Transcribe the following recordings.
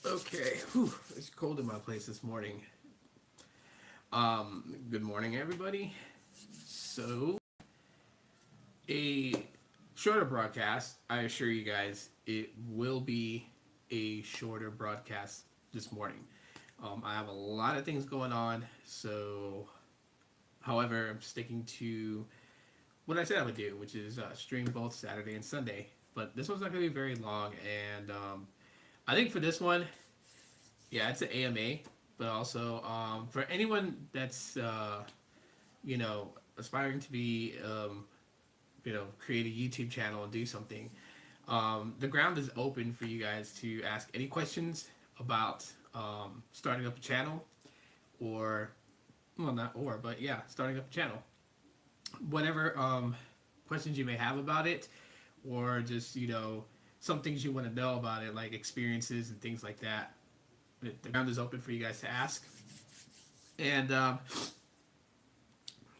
Okay, it's cold in my place this morning. Good morning, everybody. So, a shorter broadcast. I assure you guys, it will be a shorter broadcast this morning. I have a lot of things going on, so, however, I'm sticking to what I said I would do, which is stream both Saturday and Sunday. But this one's not going to be very long, and I think for this one, yeah, it's an AMA, but also for anyone that's aspiring to be create a YouTube channel and do something. The ground is open for you guys to ask any questions about starting up a channel, or well, not or, but yeah, starting up a channel. Whatever questions you may have about it, or just some things you want to know about it, like experiences and things like that. The ground is open for you guys to ask, and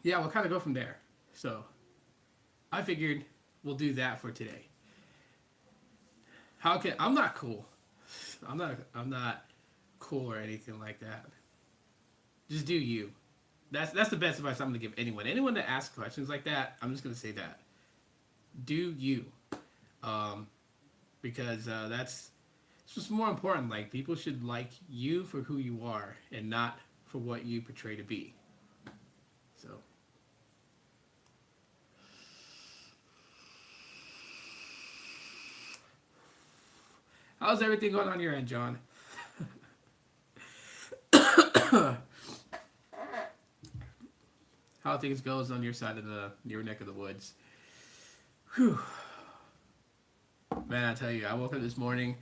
yeah, we'll kind of go from there. So I figured we'll do that for today. How can I'm not cool. I'm not cool or anything like that. Just do you. That's the best advice I'm gonna give anyone. Anyone that asks questions like that, I'm just gonna say that. Do you. Um, because that's it's just more important. Like, people should like you for who you are and not for what you portray to be. So how's everything going on your end, John? How things goes on your side of your neck of the woods? Whew. Man, I tell you, I woke up this morning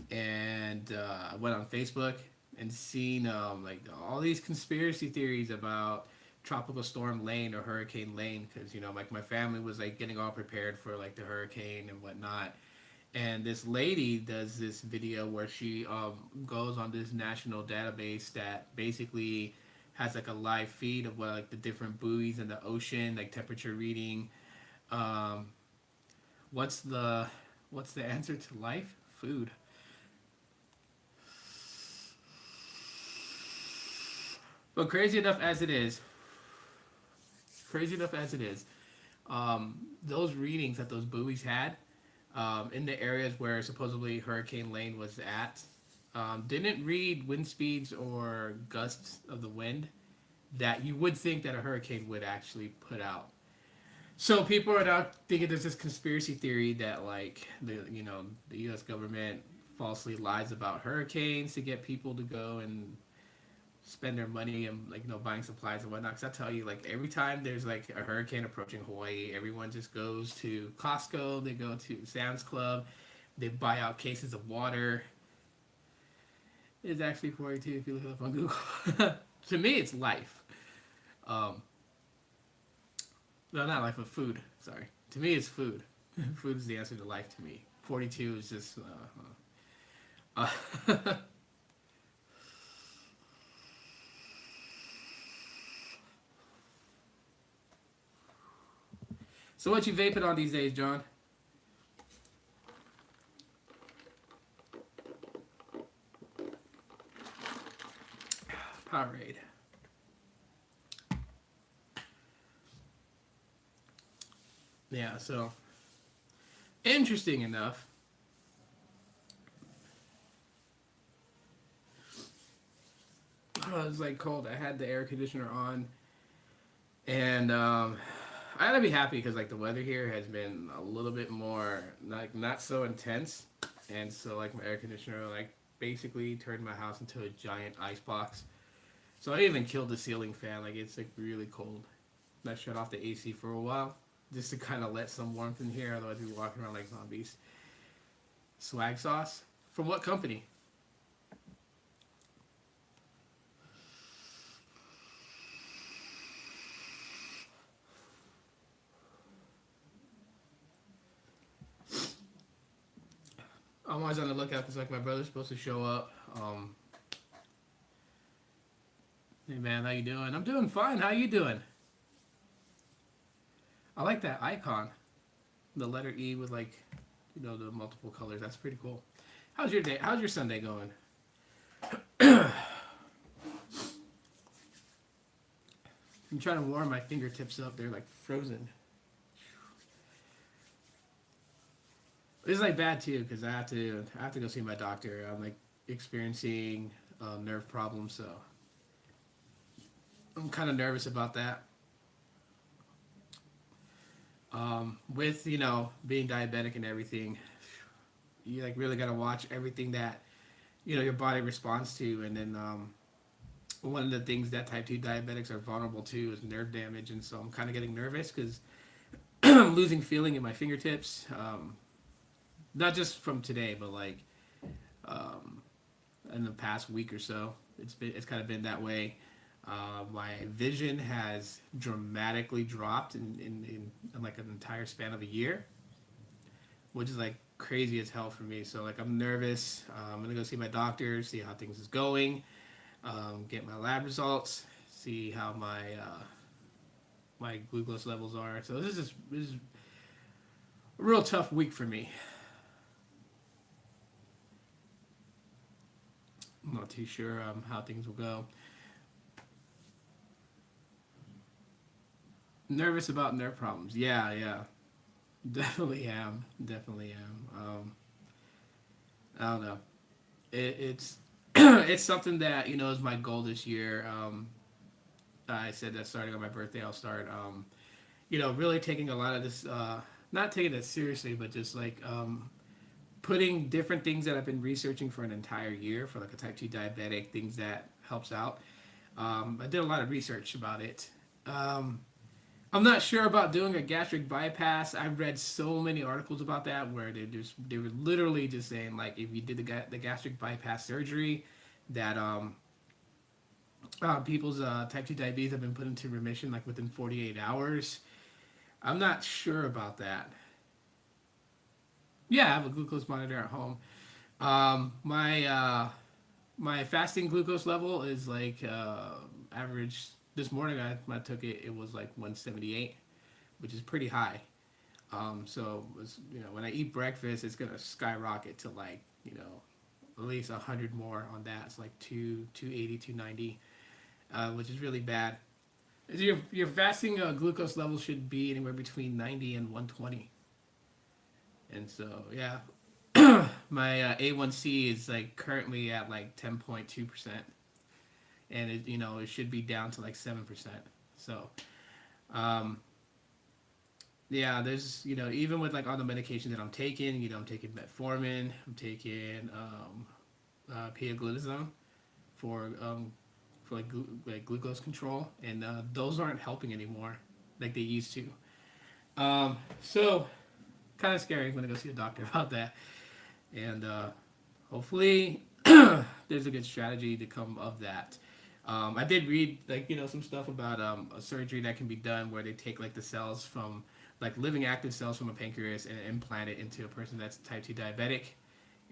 and I went on Facebook and seen like all these conspiracy theories about tropical storm Lane or Hurricane Lane, because like my family was like getting all prepared for like the hurricane and whatnot. And this lady does this video where she goes on this national database that basically has like a live feed of what like the different buoys in the ocean, like temperature reading. Um, what's the answer to life? Food. But crazy enough as it is, those readings that those buoys had in the areas where supposedly Hurricane Lane was at didn't read wind speeds or gusts of the wind that you would think that a hurricane would actually put out. So people are now thinking there's this conspiracy theory that like the U.S. government falsely lies about hurricanes to get people to go and spend their money and like buying supplies and whatnot. Because I tell you, like, every time there's like a hurricane approaching Hawaii, everyone just goes to Costco, they go to Sam's Club, they buy out cases of water. It's actually 42 if you look it up on Google. To me, it's life. Um, no, not life, but food. Sorry. To me, it's food. Food is the answer to life to me. 42 is just. So what you vaping on these days, John? Powerade. Yeah, so interesting enough, it was like cold. I had the air conditioner on, and I gotta be happy because like the weather here has been a little bit more like not so intense, and so like my air conditioner like basically turned my house into a giant ice box. So I even killed the ceiling fan. Like, it's like really cold. And I shut off the AC for a while just to kind of let some warmth in here. Otherwise, we'd be walking around like zombies. Swag sauce from what company? I'm always on the lookout because like my brother's supposed to show up. Hey man, how you doing? I'm doing fine. How you doing? I like that icon, the letter E with like, the multiple colors. That's pretty cool. How's your day? How's your Sunday going? I'm trying to warm my fingertips up. They're like frozen. It's like bad too because I have to go see my doctor. I'm like experiencing nerve problems, so I'm kind of nervous about that. With being diabetic and everything, you like really gotta watch everything that your body responds to, and then one of the things that type 2 diabetics are vulnerable to is nerve damage, and so I'm kind of getting nervous because I'm losing feeling in my fingertips. Not just from today, but like um, in the past week or so, it's kind of been that way. My vision has dramatically dropped in like an entire span of a year, which is like crazy as hell for me. So like I'm nervous. I'm gonna go see my doctor, see how things is going, get my lab results, see how my glucose levels are. So this is a real tough week for me. I'm not too sure how things will go. Nervous about nerve problems. Yeah, yeah, definitely am. Definitely am. I don't know. It's it's something that is my goal this year. I said that starting on my birthday, I'll start. Really taking a lot of this. Not taking it seriously, but just like putting different things that I've been researching for an entire year for like a type 2 diabetic, things that helps out. I did a lot of research about it. Um, I'm not sure about doing a gastric bypass. I've read so many articles about that where they were literally just saying like if you did the gastric bypass surgery, that people's type 2 diabetes have been put into remission like within 48 hours. I'm not sure about that. Yeah, I have a glucose monitor at home. My fasting glucose level is like average. This morning I took it. It was like 178, which is pretty high. So when I eat breakfast, it's gonna skyrocket to like at least 100 more on that. It's like 280, 290, which is really bad. Your fasting glucose level should be anywhere between 90 and 120. And so yeah, my A1C is like currently at like 10.2%, and it should be down to like 7%. So um, yeah, there's even with like all the medication that I'm taking, I'm taking metformin, I'm taking pioglitazone for like glucose control, and those aren't helping anymore like they used to. So kind of scary. I'm gonna go see a doctor about that, and hopefully there's a good strategy to come of that. I did read like some stuff about a surgery that can be done where they take like the cells from like living active cells from a pancreas and implant it into a person that's type 2 diabetic,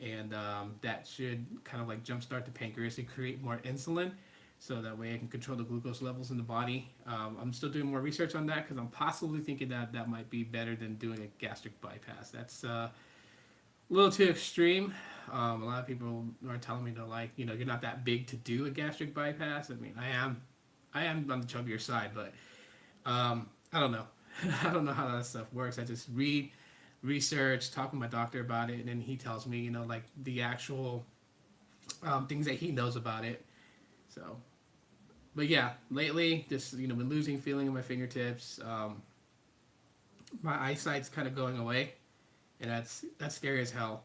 and that should kind of like jumpstart the pancreas and create more insulin, so that way I can control the glucose levels in the body. I'm still doing more research on that because I'm possibly thinking that that might be better than doing a gastric bypass. That's a little too extreme. A lot of people are telling me to like, you're not that big to do a gastric bypass. I mean, I am on the chubbier side, but I don't know. I don't know how that stuff works. I just read, research, talk with my doctor about it, and then he tells me, like the actual things that he knows about it. So, but yeah, lately, just been losing feeling in my fingertips. My eyesight's kind of going away, and that's scary as hell.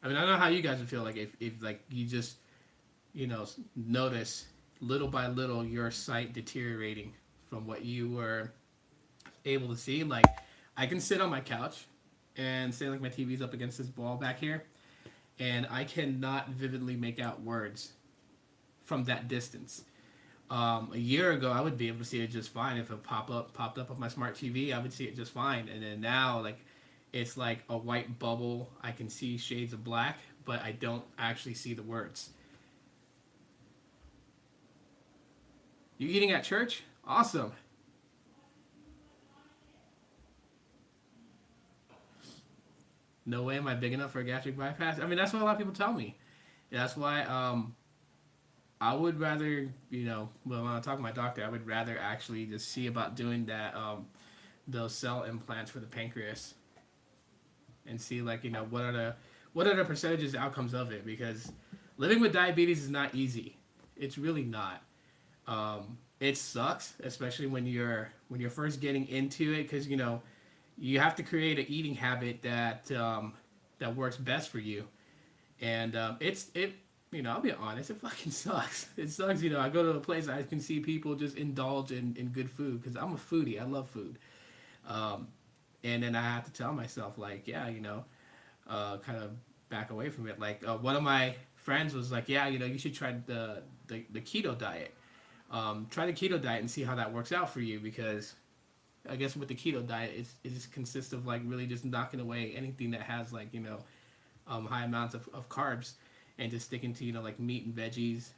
I mean, I don't know how you guys would feel like if like you just notice little by little your sight deteriorating from what you were able to see. Like I can sit on my couch and say like my TV's up against this wall back here, and I cannot vividly make out words from that distance. A year ago, I would be able to see it just fine. If it popped up on my smart TV, I would see it just fine. And then now, like, it's like a white bubble. I can see shades of black, but I don't actually see the words. You eating at church? Awesome. No way am I big enough for a gastric bypass. I mean, that's what a lot of people tell me. That's why. I would rather, when I talk to my doctor, I would rather actually just see about doing that, those cell implants for the pancreas, and see like what are the percentages outcomes of it, because living with diabetes is not easy. It's really not. It sucks, especially when you're first getting into it, because you have to create an eating habit that works best for you, and I'll be honest, it fucking sucks. It sucks. I go to a place, I can see people just indulge in good food, because I'm a foodie. I love food. Um, and then I have to tell myself, like, yeah, kind of back away from it. Like, one of my friends was like, yeah, you should try the keto diet. Try the keto diet and see how that works out for you, because I guess with the keto diet, it just consists of like really just knocking away anything that has like high amounts of carbs, and just sticking to like meat and veggies,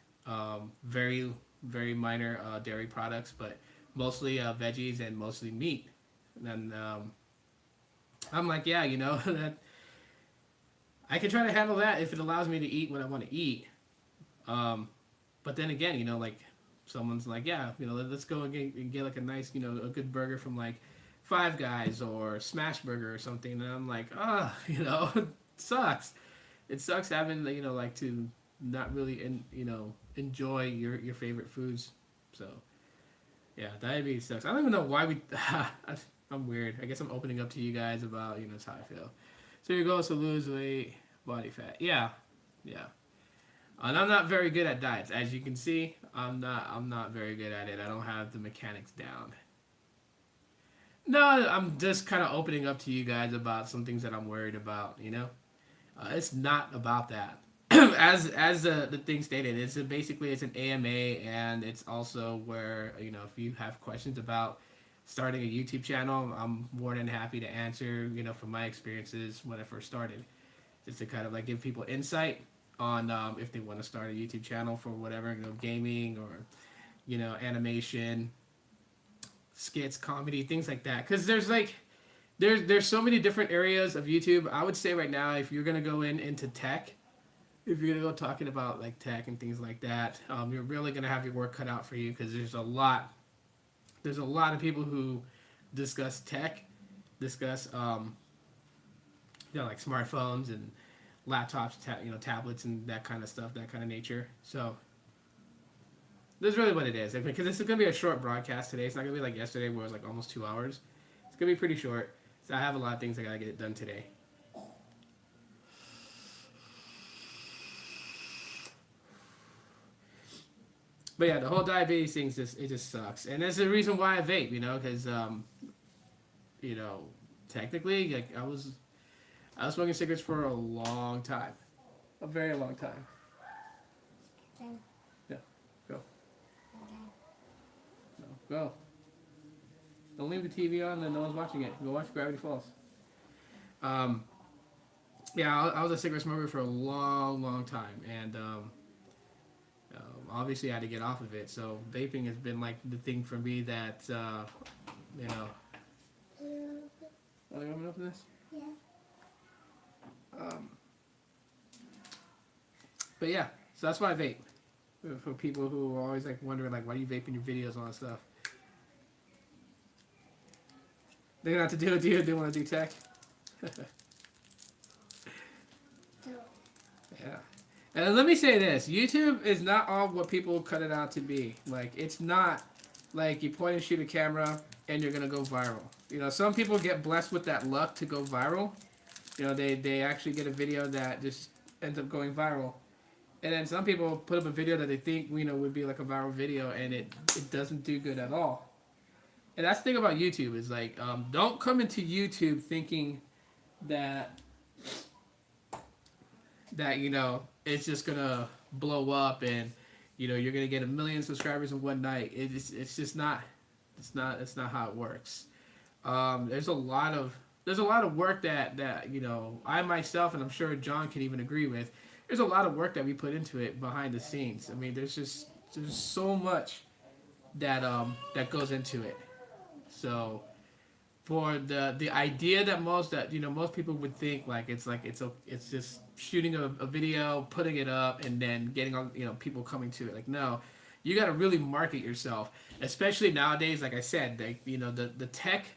very very minor dairy products, but mostly veggies and mostly meat. And I'm like, yeah, that I can try to handle that if it allows me to eat what I want to eat. But then again, like someone's like, yeah, let's go and get like a nice, a good burger from like Five Guys or Smash Burger or something. And I'm like, it sucks. It sucks having, like to not really, enjoy your favorite foods. So, yeah, diabetes sucks. I don't even know why I'm weird. I guess I'm opening up to you guys about, that's how I feel. So your goal is to lose weight, body fat. Yeah, yeah. And I'm not very good at diets, as you can see. I'm not very good at it. I don't have the mechanics down. No, I'm just kind of opening up to you guys about some things that I'm worried about. It's not about that. as the thing stated, it's an AMA, and it's also where if you have questions about starting a YouTube channel, I'm more than happy to answer. From my experiences when I first started, just to kind of like give people insight on if they want to start a YouTube channel for whatever, gaming or animation, skits, comedy, things like that. Because there's so many different areas of YouTube. I would say right now, if you're gonna go into tech, if you're gonna go talking about like tech and things like that, you're really gonna have your work cut out for you, because there's a lot of people who discuss tech, discuss like smartphones and laptops, tablets and that kind of stuff, that kind of nature. So that's really what it is. Because this is gonna be a short broadcast today. It's not gonna be like yesterday where it was like almost 2 hours. It's gonna be pretty short. So I have a lot of things I gotta get done today. But yeah, the whole diabetes thing just sucks, and that's the reason why I vape. Because technically, like I was smoking cigarettes for a long time, a very long time. Okay. Yeah, go. Okay. No, go. Don't leave the TV on and no one's watching it. Go watch Gravity Falls. Yeah, I was a cigarette smoker for a long, long time, and obviously I had to get off of it. So vaping has been like the thing for me that Oh, you want me to open this? Yes. But yeah, so that's why I vape. For people who are always like wondering like, why do you vape in your videos and all that stuff? They don't have to do it. They want to do tech. Yeah. And let me say this: YouTube is not all what people cut it out to be. Like, it's not like you point and shoot a camera and you're gonna go viral. Some people get blessed with that luck to go viral. They actually get a video that just ends up going viral. And then some people put up a video that they think, would be like a viral video, and it doesn't do good at all. And that's the thing about YouTube is like, don't come into YouTube thinking that it's just gonna blow up and you're gonna get 1 million subscribers in one night. It's just not. It's not how it works. There's a lot of work that I myself, and I'm sure John can even agree with. There's a lot of work that we put into it behind the scenes. I mean, there's so much that goes into it. So for the idea that most people would think it's just shooting a video, putting it up, and then getting on people coming to it. Like, no, you got to really market yourself, especially nowadays. Like I said, the tech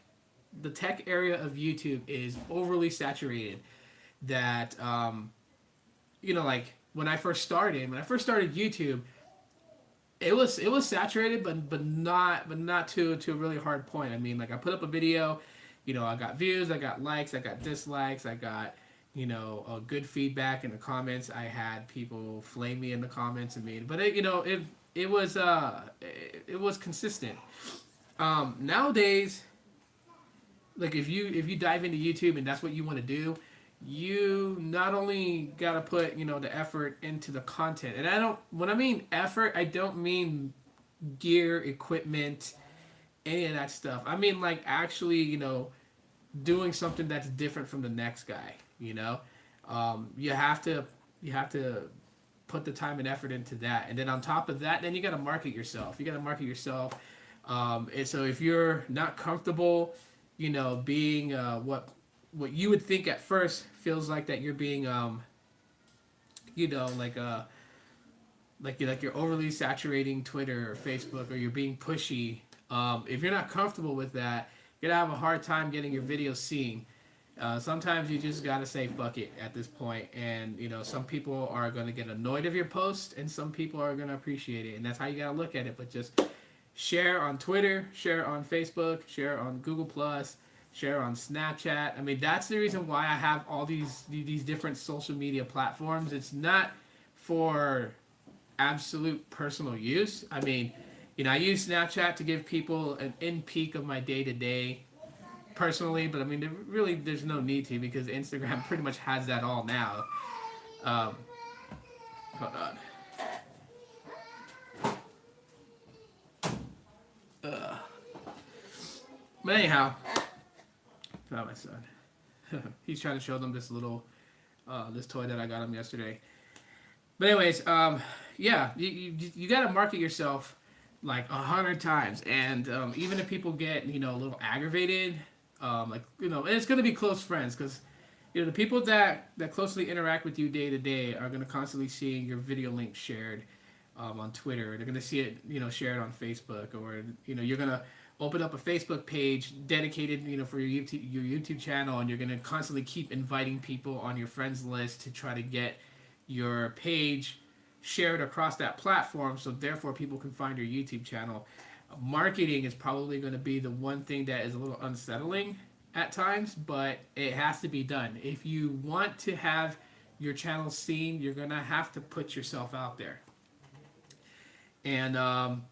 area of YouTube is overly saturated. That like when I first started YouTube, it was saturated, but not to a really hard point. I mean, like, I put up a video, I got views, I got likes, I got dislikes, I got good feedback in the comments. I had people flame me in the comments. I mean, but it was consistent. Nowadays, like, if you dive into YouTube and that's what you want to do, you not only gotta put the effort into the content, and when I mean effort, I don't mean gear, equipment, any of that stuff. I mean, like, actually doing something that's different from the next guy. You have to put the time and effort into that, and then on top of that, then you gotta market yourself. And so if you're not comfortable being what you would think at first feels like that you're being like you're overly saturating Twitter or Facebook, or you're being pushy. If you're not comfortable with that, you're gonna have a hard time getting your videos seen. Sometimes you just gotta say fuck it at this point, and some people are gonna get annoyed of your post, and some people are gonna appreciate it, and that's how you gotta look at it. But just share on Twitter, share on Facebook, share on Google Plus, share on Snapchat. I mean, that's the reason why I have all these different social media platforms. It's not for absolute personal use. I mean, I use Snapchat to give people an in peek of my day to day personally, but I mean, there's no need to, because Instagram pretty much has that all now. Hold on. But anyhow, not my son. He's trying to show them this little, this toy that I got him yesterday. But anyways, yeah, you got to market yourself like 100 times, and even if people get a little aggravated, and it's gonna be close friends, because the people that closely interact with you day to day are gonna constantly see your video link shared on Twitter. They're gonna see it shared on Facebook, or you're gonna open up a Facebook page dedicated for your YouTube channel, and you're gonna constantly keep inviting people on your friends list to try to get your page shared across that platform, so therefore people can find your YouTube channel. Marketing is probably going to be the one thing that is a little unsettling at times, but it has to be done. If you want to have your channel seen, you're going to have to put yourself out there. And and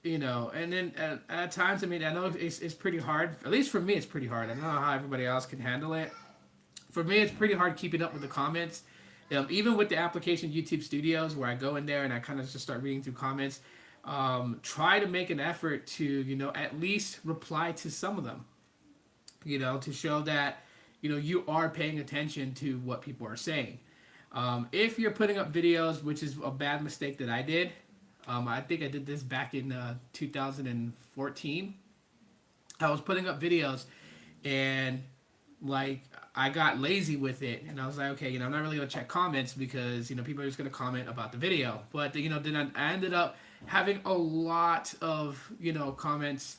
then at times, I mean, I know it's pretty hard. At least for me, it's pretty hard. I don't know how everybody else can handle it. For me, it's pretty hard keeping up with the comments. Even with the application YouTube Studios, where I go in there and I kind of just start reading through comments, try to make an effort to, at least reply to some of them, to show that, you are paying attention to what people are saying. If you're putting up videos, which is a bad mistake that I did, I think I did this back in 2014. I was putting up videos, and like, I got lazy with it, and I was like, okay, I'm not really gonna check comments, because people are just gonna comment about the video. But then I ended up having a lot of comments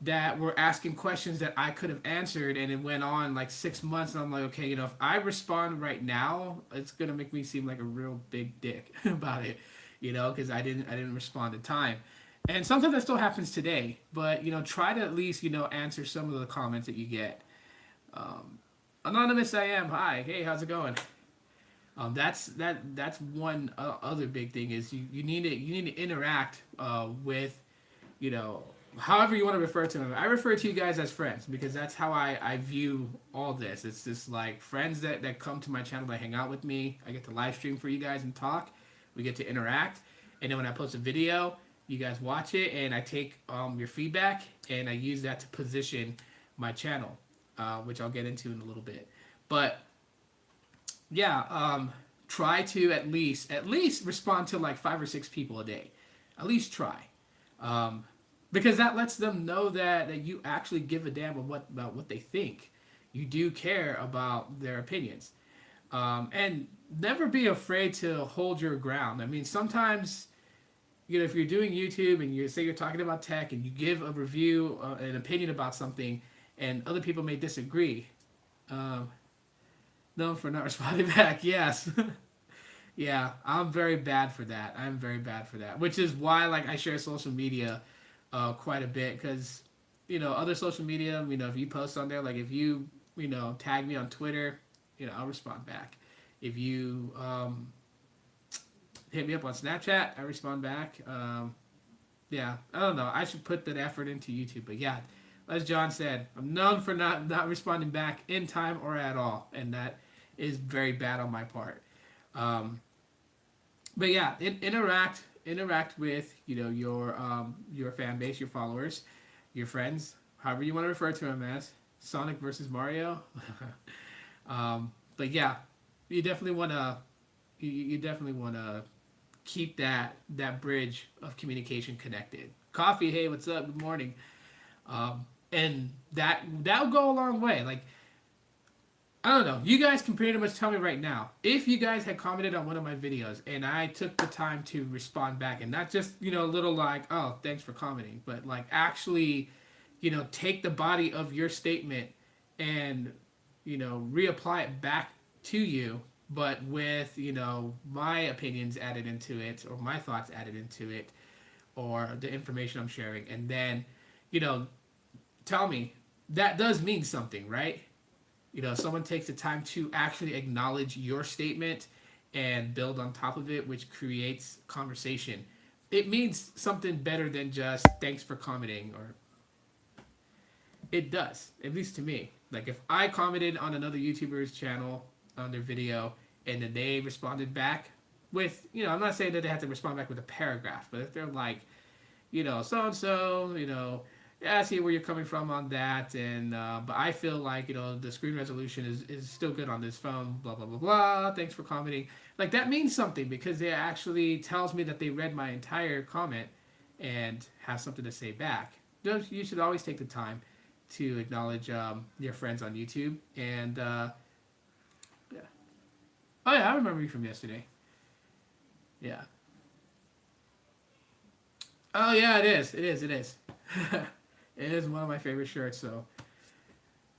that were asking questions that I could have answered, and it went on like 6 months, and I'm like, okay, if I respond right now, it's gonna make me seem like a real big dick about it, because I didn't respond in time. And sometimes that still happens today, but try to at least answer some of the comments that you get. Anonymous I am, hi, hey, how's it going? That's one other big thing, is you need to interact with however you want to refer to them. I refer to you guys as friends, because that's how I view all this. It's just like friends that come to my channel, that hang out with me. I get to live stream for you guys and talk. We get to interact, and then when I post a video, you guys watch it, and I take your feedback, and I use that to position my channel. Which I'll get into in a little bit. But yeah, try to at least respond to like 5 or 6 people a day. At least try. because that lets them know that you actually give a damn about what they think. You do care about their opinions, and never be afraid to hold your ground. I mean, sometimes if you're doing YouTube and you say you're talking about tech and you give a review, an opinion about something, and other people may disagree. Um, no, for not responding back. Yes. Yeah, I'm very bad for that. I'm very bad for that. Which is why, like, I share social media quite a bit because, other social media, if you post on there, like, if you, tag me on Twitter, I'll respond back. If you hit me up on Snapchat, I respond back. Yeah, I don't know. I should put that effort into YouTube. But yeah, as John said, I'm known for not responding back in time or at all. And that is very bad on my part. But yeah, interact with your fan base, your followers, your friends, however you want to refer to them as. Sonic versus Mario. But yeah, you definitely want to keep that bridge of communication connected. Coffee, hey, what's up? Good morning. And that'll go a long way. Like, I don't know. You guys can pretty much tell me right now if you guys had commented on one of my videos and I took the time to respond back and not just a little like, oh, thanks for commenting, but like actually take the body of your statement and reapply it back to you, but with my opinions added into it or my thoughts added into it or the information I'm sharing, and then tell me that does mean something, right? Someone takes the time to actually acknowledge your statement and build on top of it, which creates conversation. It means something better than just thanks for commenting, or it does, at least to me. Like if I commented on another YouTuber's channel on their video and then they responded back with, I'm not saying that they have to respond back with a paragraph, but if they're like, so-and-so, yeah, I see where you're coming from on that, and but I feel like the screen resolution is still good on this phone. Blah blah blah blah. Thanks for commenting. Like that means something because it actually tells me that they read my entire comment and have something to say back. You should always take the time to acknowledge your friends on YouTube. And yeah. Oh yeah, I remember you from yesterday. Yeah. Oh yeah, it is. It is. It is. It is one of my favorite shirts. So,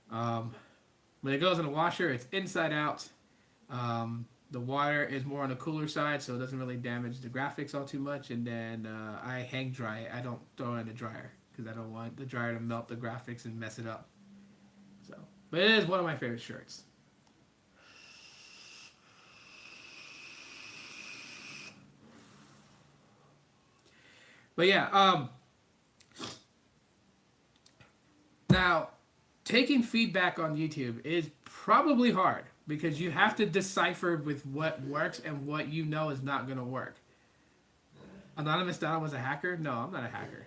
when it goes in the washer, it's inside out. The water is more on the cooler side, so it doesn't really damage the graphics all too much. And then I hang dry it. I don't throw it in the dryer because I don't want the dryer to melt the graphics and mess it up. So, but it is one of my favorite shirts. But yeah, now, taking feedback on YouTube is probably hard because you have to decipher with what works and what is not going to work. Anonymous Donald was a hacker? No, I'm not a hacker.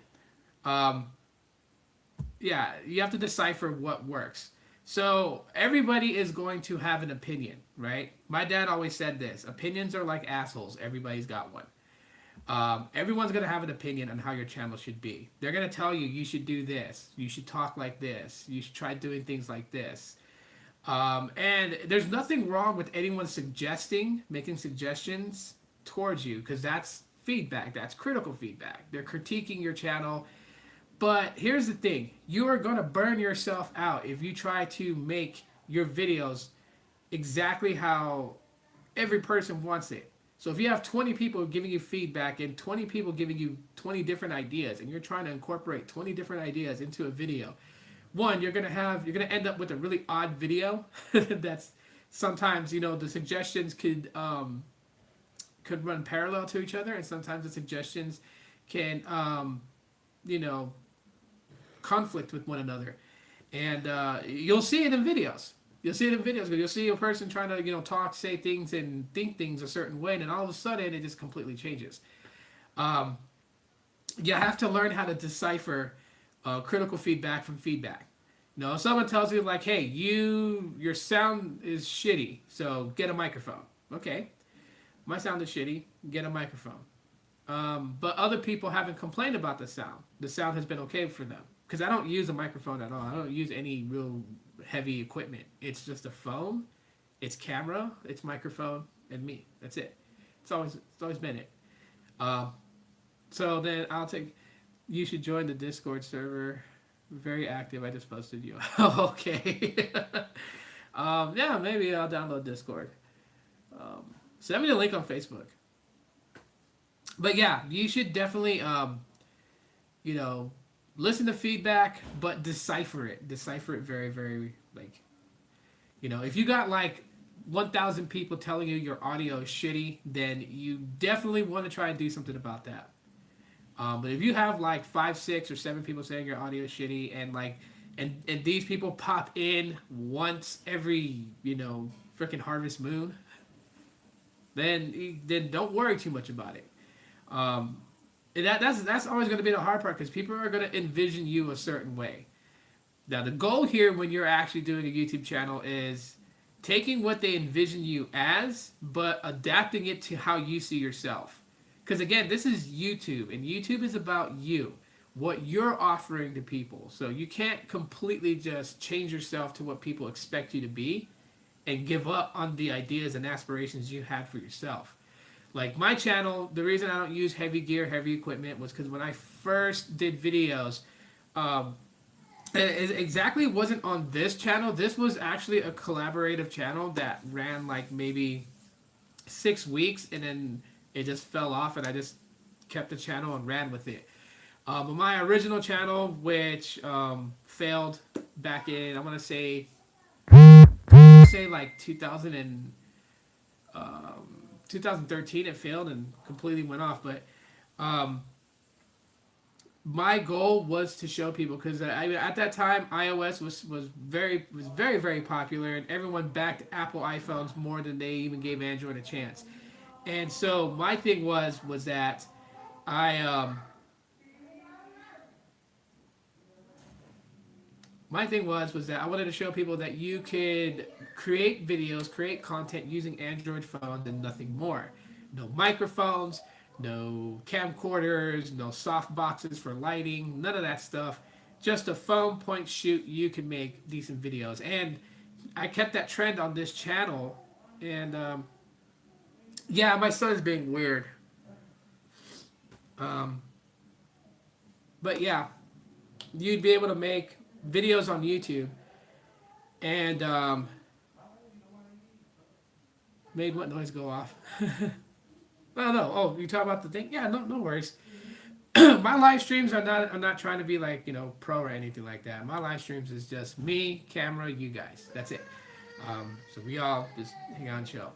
Yeah, you have to decipher what works. So everybody is going to have an opinion, right? My dad always said this: opinions are like assholes. Everybody's got one. Everyone's going to have an opinion on how your channel should be. They're going to tell you should do this. You should talk like this. You should try doing things like this. And there's nothing wrong with anyone making suggestions towards you, because that's feedback. That's critical feedback. They're critiquing your channel. But here's the thing. You are going to burn yourself out if you try to make your videos exactly how every person wants it. So if you have 20 people giving you feedback and 20 people giving you 20 different ideas, and you're trying to incorporate 20 different ideas into a video, one, you're gonna end up with a really odd video. That's sometimes the suggestions could run parallel to each other, and sometimes the suggestions can conflict with one another, and you'll see it in videos. You'll see it in videos because you'll see a person trying to, talk, say things, and think things a certain way, and then all of a sudden it just completely changes. You have to learn how to decipher critical feedback from feedback. If someone tells you like, "Hey, your sound is shitty, so get a microphone." Okay, my sound is shitty. Get a microphone. But other people haven't complained about the sound. The sound has been okay for them. Because I don't use a microphone at all. I don't use any real heavy equipment. It's just a phone, it's camera, it's microphone, and me. That's it. It's always been it. Um, so then I'll take. You should join the Discord server. Very active. I just posted you. Okay. Yeah, maybe I'll download Discord. Send me the link on Facebook. But yeah, you should definitely, you know, listen to feedback, but decipher it. Decipher it very, very, like, if you got like 1,000 people telling you your audio is shitty, then you definitely want to try and do something about that. But if you have like 5, 6, or 7 people saying your audio is shitty, and like, and these people pop in once every, freaking harvest moon, then don't worry too much about it. And that's always going to be the hard part because people are going to envision you a certain way. Now, the goal here when you're actually doing a YouTube channel is taking what they envision you as, but adapting it to how you see yourself. Because again, this is YouTube, and YouTube is about you, what you're offering to people. So you can't completely just change yourself to what people expect you to be and give up on the ideas and aspirations you had for yourself. Like my channel, the reason I don't use heavy gear, heavy equipment was because when I first did videos, it exactly wasn't on this channel. This was actually a collaborative channel that ran like maybe 6 weeks, and then it just fell off, and I just kept the channel and ran with it. But my original channel, which failed back in, I want to say like 2013, it failed and completely went off. But my goal was to show people, because at that time iOS was very very popular, and everyone backed Apple iPhones more than they even gave Android a chance. And so my thing was that I that I wanted to show people that you could create videos, create content using Android phones and nothing more. No microphones, no camcorders, no soft boxes for lighting, none of that stuff. Just a phone, point, shoot, you can make decent videos. And I kept that trend on this channel. And yeah, my son's being weird. But yeah, you'd be able to make videos on YouTube, and made what noise go off? No. Oh, you talk about the thing? Yeah, no worries. My live streams are not. I'm not trying to be like pro or anything like that. My live streams is just me, camera, you guys. That's it. So we all just hang on, chill.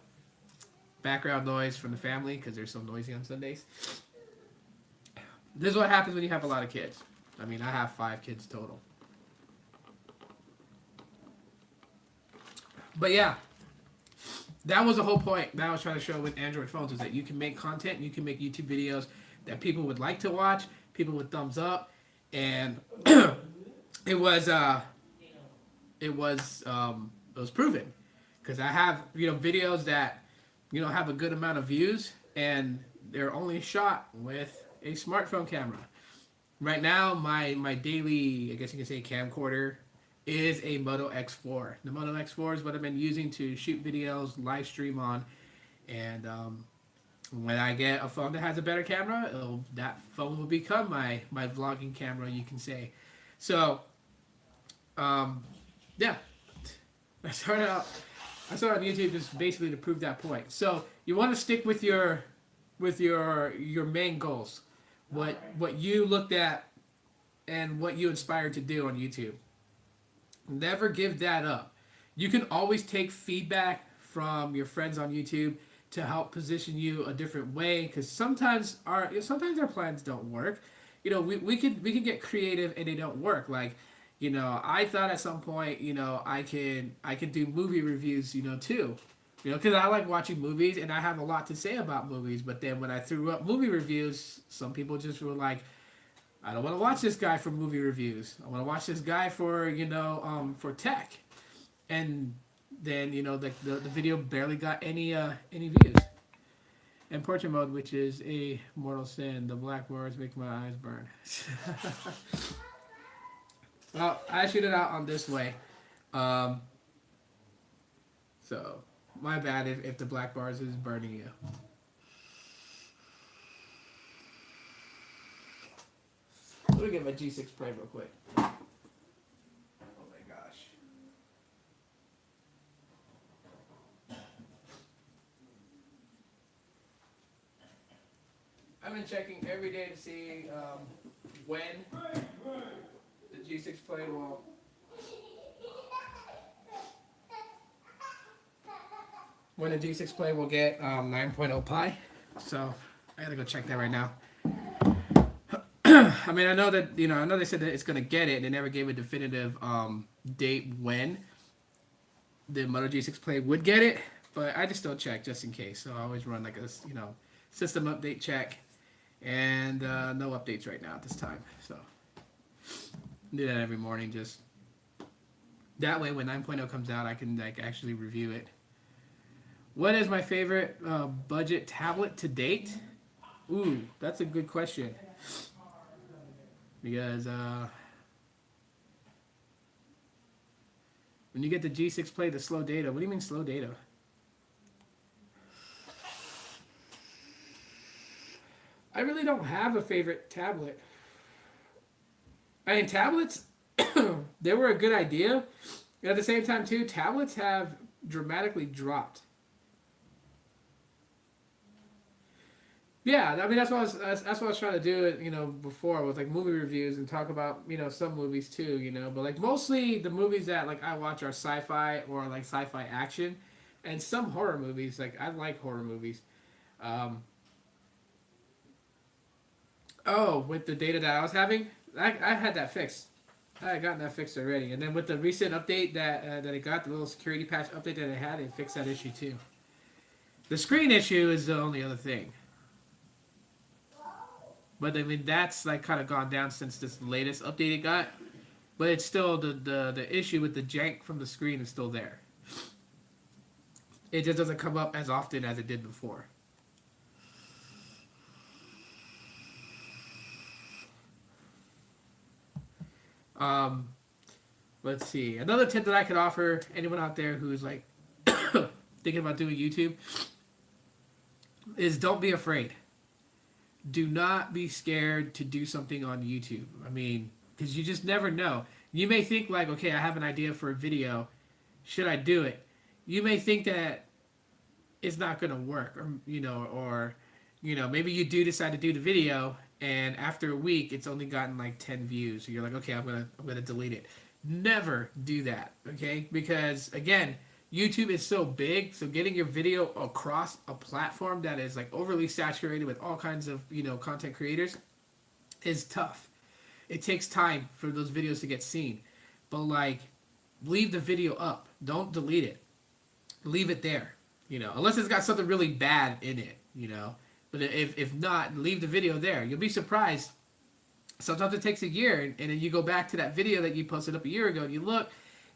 Background noise from the family because they're so noisy on Sundays. This is what happens when you have a lot of kids. I mean, I have 5 kids total. But yeah, that was the whole point that I was trying to show with Android phones, is that you can make content, you can make YouTube videos that people would like to watch, people would thumbs up, and it was proven, because I have videos that have a good amount of views, and they're only shot with a smartphone camera. Right now, my daily, I guess you can say, camcorder is a Moto X4. The Moto X4 is what I've been using to shoot videos, live stream on, and when I get a phone that has a better camera, that phone will become my vlogging camera, you can say. So, yeah, I started on YouTube just basically to prove that point. So you want to stick with your main goals, what you looked at and what you inspired to do on YouTube. Never give that up. You can always take feedback from your friends on YouTube to help position you a different way, because sometimes our plans don't work. We can get creative and they don't work. Like, I thought at some point, I could do movie reviews, too. Because I like watching movies and I have a lot to say about movies. But then when I threw up movie reviews, some people just were like, I don't want to watch this guy for movie reviews. I want to watch this guy for for tech, and then the video barely got any views. and portrait mode, which is a mortal sin. The black words make my eyes burn. Well, I shoot it out on this way. Um, so, my bad if the black bars is burning you. Let me get my G6 Prime real quick. Oh my gosh. I've been checking every day to see when the G6 Play will get 9.0 pi. So I gotta go check that right now. I mean, I know that I know they said that it's gonna get it, and they never gave a definitive date when the Moto G6 Play would get it. But I just still check just in case. So I always run like a system update check, and no updates right now at this time. So do that every morning. Just that way, when 9.0 comes out, I can actually review it. What is my favorite budget tablet to date? Ooh, that's a good question. Because when you get the G6 Play, the slow data. What do you mean slow data? I really don't have a favorite tablet. I mean, tablets, they were a good idea. And at the same time, too, tablets have dramatically dropped. Yeah, I mean that's what I was trying to do, before with like movie reviews and talk about some movies too, but like mostly the movies that like I watch are sci-fi or like sci-fi action, and some horror movies. Like I like horror movies. Oh, with the data that I was having, I had that fixed. I had gotten that fixed already, and then with the recent update that it got, the little security patch update that it had, it fixed that issue too. The screen issue is the only other thing. But I mean that's like kind of gone down since this latest update it got. But it's still the issue with the jank from the screen is still there. It just doesn't come up as often as it did before. Let's see. Another tip that I could offer anyone out there who's like thinking about doing YouTube is don't be afraid. Do not be scared to do something on YouTube. I mean, because you just never know. You may think like, okay, I have an idea for a video. Should I do it? You may think that it's not going to work, or maybe you do decide to do the video, and after a week, it's only gotten like 10 views. So you're like, okay, I'm gonna delete it. Never do that, okay? Because again, YouTube is so big, so getting your video across a platform that is like overly saturated with all kinds of content creators is tough. It takes time for those videos to get seen, but like leave the video up. Don't delete it. Leave it there. Unless it's got something really bad in it. But if not, leave the video there. You'll be surprised. Sometimes it takes a year, and then you go back to that video that you posted up a year ago, and you look.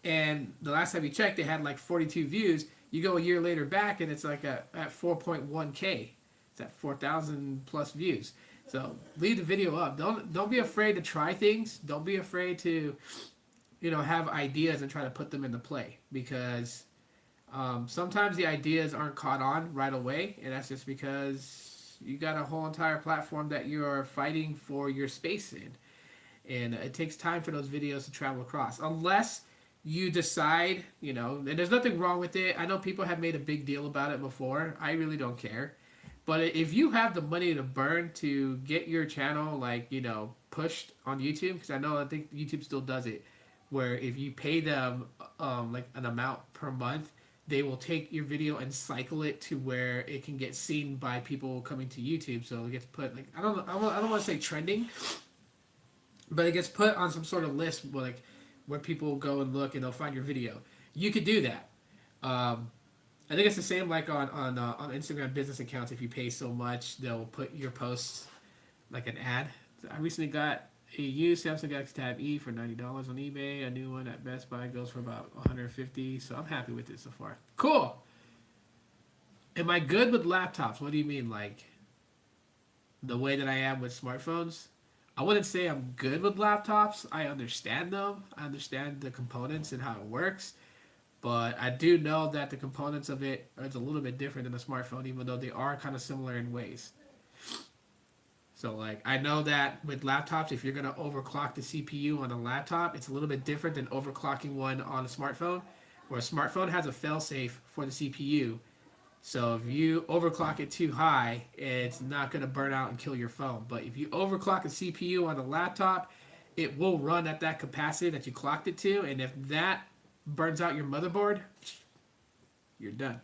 And the last time you checked, it had like 42 views. You go a year later back, and it's like at 4.1K. It's at 4,000 plus views. So leave the video up. Don't be afraid to try things. Don't be afraid to, have ideas and try to put them into play. Because sometimes the ideas aren't caught on right away, and that's just because you got a whole entire platform that you're fighting for your space in. And it takes time for those videos to travel across. Unless you decide, and there's nothing wrong with it. I know people have made a big deal about it before. I really don't care. But if you have the money to burn to get your channel, pushed on YouTube, because I think YouTube still does it, where if you pay them, like an amount per month, they will take your video and cycle it to where it can get seen by people coming to YouTube. So it gets put, I don't want to say trending, but it gets put on some sort of list where people go and look and they'll find your video. You could do that. I think it's the same like on Instagram business accounts. If you pay so much, they'll put your posts like an ad. So I recently got a used Samsung Galaxy Tab E for $90 on eBay. A new one at Best Buy goes for about $150. So I'm happy with it so far. Cool. Am I good with laptops? What do you mean, like the way that I am with smartphones? I wouldn't say I'm good with laptops. I understand them. I understand the components and how it works. But I do know that the components of it are a little bit different than a smartphone, even though they are kind of similar in ways. So like I know that with laptops, if you're gonna overclock the CPU on a laptop, it's a little bit different than overclocking one on a smartphone, where a smartphone has a failsafe for the CPU. So if you overclock it too high, it's not gonna burn out and kill your phone. But if you overclock a CPU on a laptop, it will run at that capacity that you clocked it to, and if that burns out your motherboard, you're done.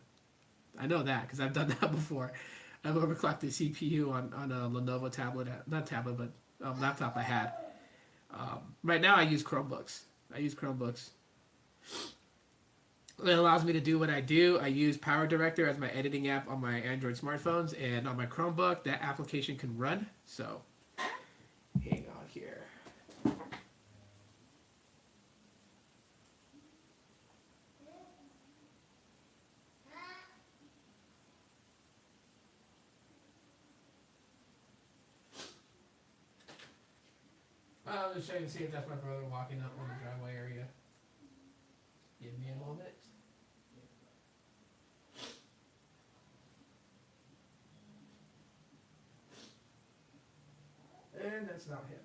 I know that because I've done that before. I've overclocked the CPU on a Lenovo tablet, not tablet, but laptop I had. Right now I use Chromebooks. I use Chromebooks. It allows me to do what I do. I use Power Director as my editing app on my Android smartphones, and on my Chromebook, that application can run. So, hang on here. I'm just trying to see if that's my brother walking up on the driveway area. Give me a moment. And that's not him.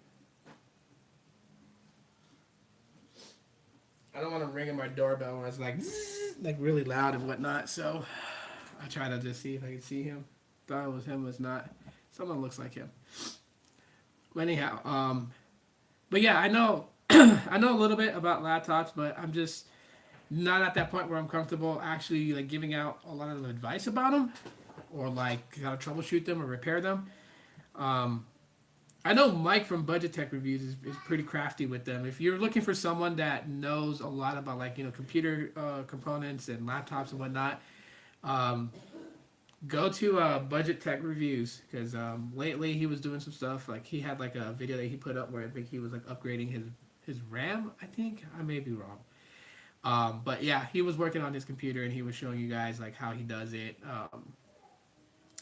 I don't want to ring in my doorbell when it's like really loud and whatnot. So I try to just see if I can see him. Thought it was him, was not. Someone looks like him. But anyhow, but yeah, I know I know a little bit about laptops, but I'm just not at that point where I'm comfortable actually like giving out a lot of advice about them, or like how to troubleshoot them or repair them. Um, I know Mike from Budget Tech Reviews is pretty crafty with them. If you're looking for someone that knows a lot about like computer components and laptops and whatnot, um, go to Budget Tech Reviews, because lately he was doing some stuff. Like he had like a video that he put up where I think he was like upgrading his RAM. I think I may be wrong. But yeah, he was working on his computer and he was showing you guys like how he does it.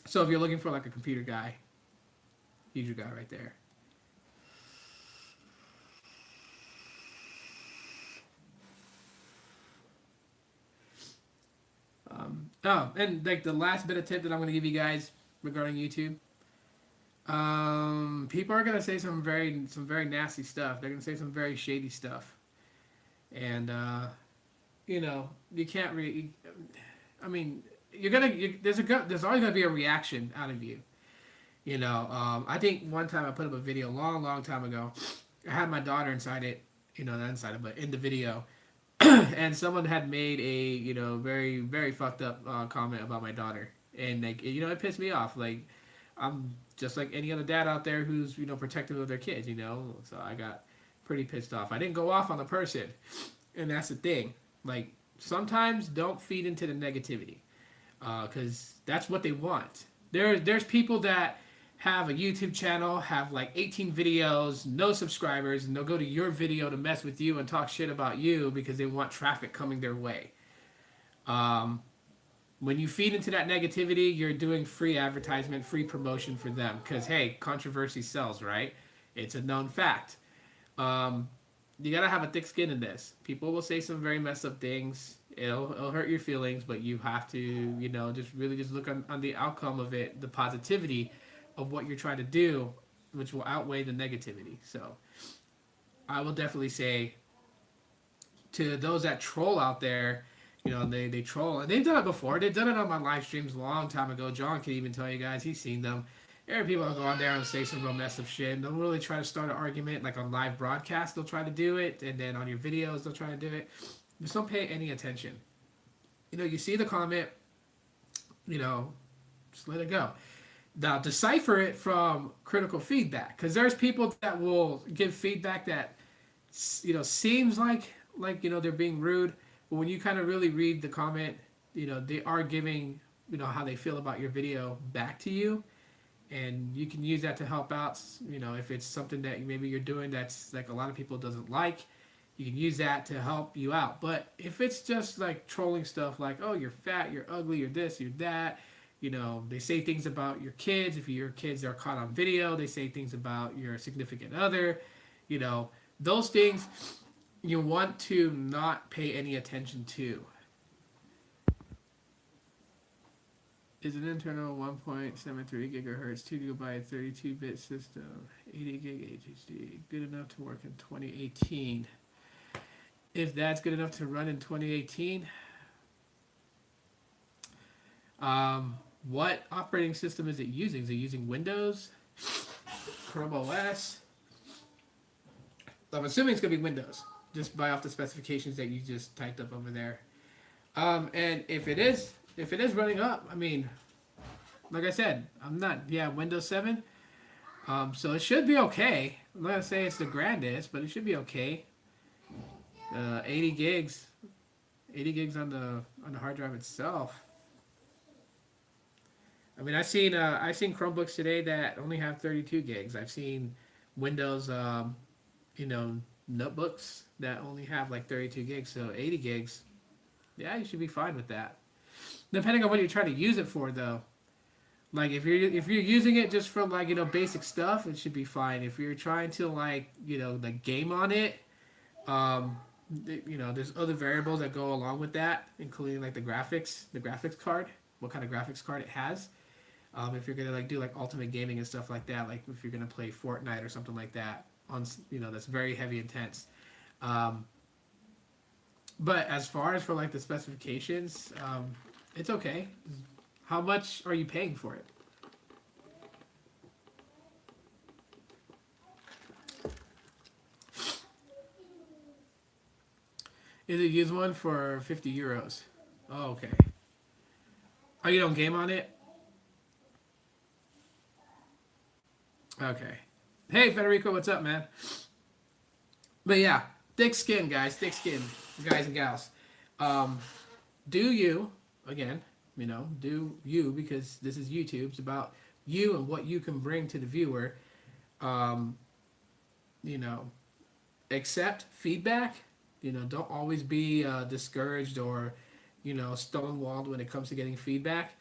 So if you're looking for like a computer guy, he's your guy right there. Oh, and like the last bit of tip that I'm going to give you guys regarding YouTube. People are going to say some very nasty stuff. They're going to say some very shady stuff, and you can't really. I mean, there's always going to be a reaction out of you. I think one time I put up a video long time ago. I had my daughter inside it, not inside it, but in the video, and someone had made a very very fucked up comment about my daughter, and like it pissed me off. Like I'm just like any other dad out there who's protective of their kids, so I got pretty pissed off. I didn't go off on the person, and that's the thing. Like sometimes don't feed into the negativity, because that's what they want. There's people that have a YouTube channel, have like 18 videos, no subscribers, and they'll go to your video to mess with you and talk shit about you because they want traffic coming their way. When you feed into that negativity, you're doing free advertisement, free promotion for them. Because, hey, controversy sells, right? It's a known fact. You gotta have a thick skin in this. People will say some very messed up things. It'll hurt your feelings, but you have to, just look on the outcome of it, the positivity of what you're trying to do, which will outweigh the negativity. So I will definitely say to those that troll out there, they troll, and they've done it before. They've done it on my live streams a long time ago. John can even tell you guys, he's seen them. There are people that go on there and say some real messed up shit, and they'll really try to start an argument. Like on live broadcast, they'll try to do it, and then on your videos, they'll try to do it. Just don't pay any attention. You see the comment, just let it go. Now, decipher it from critical feedback, because there's people that will give feedback that seems like they're being rude, but when you kind of really read the comment, they are giving how they feel about your video back to you, and you can use that to help out. If it's something that maybe you're doing that's like a lot of people doesn't like, you can use that to help you out. But if it's just like trolling stuff like, oh, you're fat, you're ugly, you're this, you're that, You know, they say things about your kids. If your kids are caught on video, they say things about your significant other. You know, those things you want to not pay any attention to. Is an internal 1.73 gigahertz, 2 gigabyte, 32-bit system, 80 gig HDD good enough to work in 2018? If that's good enough to run in 2018, what operating system is it using? Is it using Windows, Chrome OS? I'm assuming it's gonna be Windows, just by off the specifications that you just typed up over there. And if it is running up, I mean, like I said, Windows 7. So it should be okay. I'm not gonna say it's the grandest, but it should be okay. 80 gigs on the hard drive itself. I mean, I've seen Chromebooks today that only have 32 gigs. I've seen Windows, notebooks that only have like 32 gigs. So 80 gigs, yeah, you should be fine with that. Depending on what you're trying to use it for, though. Like if you're using it just for like basic stuff, it should be fine. If you're trying to like game on it, there's other variables that go along with that, including like the graphics card, what kind of graphics card it has. If you're gonna do ultimate gaming and stuff like that, like if you're gonna play Fortnite or something like that on that's very heavy intense. But as far as for like the specifications, it's okay. How much are you paying for it? Is it used one for 50 euros? Oh, okay. Oh, you don't game on it? Okay. Hey, Federico, what's up, man? But yeah, thick skin, guys and gals. Do you, again, do you, because this is YouTube. It's about you and what you can bring to the viewer. Accept feedback. Don't always be discouraged or, stonewalled when it comes to getting feedback.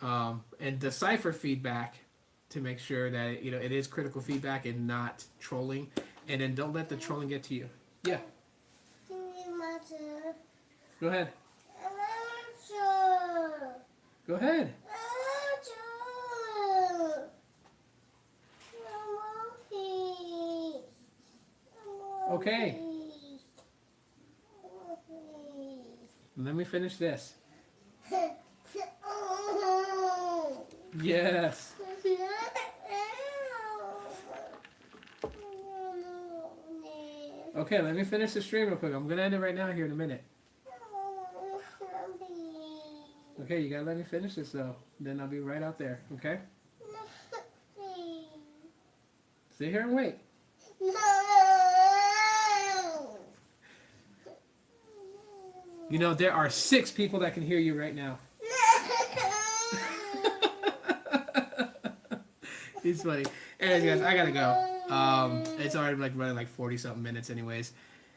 And decipher feedback to make sure that, it is critical feedback and not trolling. And then don't let the trolling get to you. Yeah. Go ahead. Go ahead. Okay. Let me finish this. Yes. Okay, let me finish the stream real quick. I'm gonna end it right now here in a minute. Okay, you gotta let me finish this though. Then I'll be right out there, okay? Sit here and wait. There are 6 people that can hear you right now. It's funny. Anyways, guys, I gotta go. It's already running 40-something minutes anyways.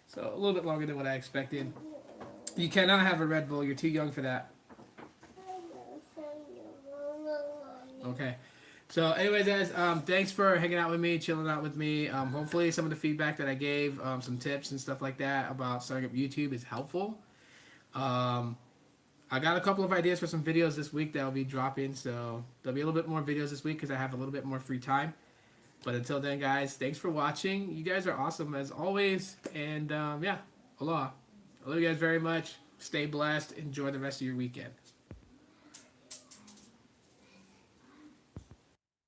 So a little bit longer than what I expected. You cannot have a Red Bull. You're too young for that. Okay. So anyways, guys, thanks for hanging out with me, chilling out with me. Hopefully some of the feedback that I gave, some tips and stuff like that about starting up YouTube is helpful. I got a couple of ideas for some videos this week that will be dropping, so there'll be a little bit more videos this week because I have a little bit more free time. But until then, guys, thanks for watching. You guys are awesome as always. And yeah, aloha. I love you guys very much. Stay blessed. Enjoy the rest of your weekend.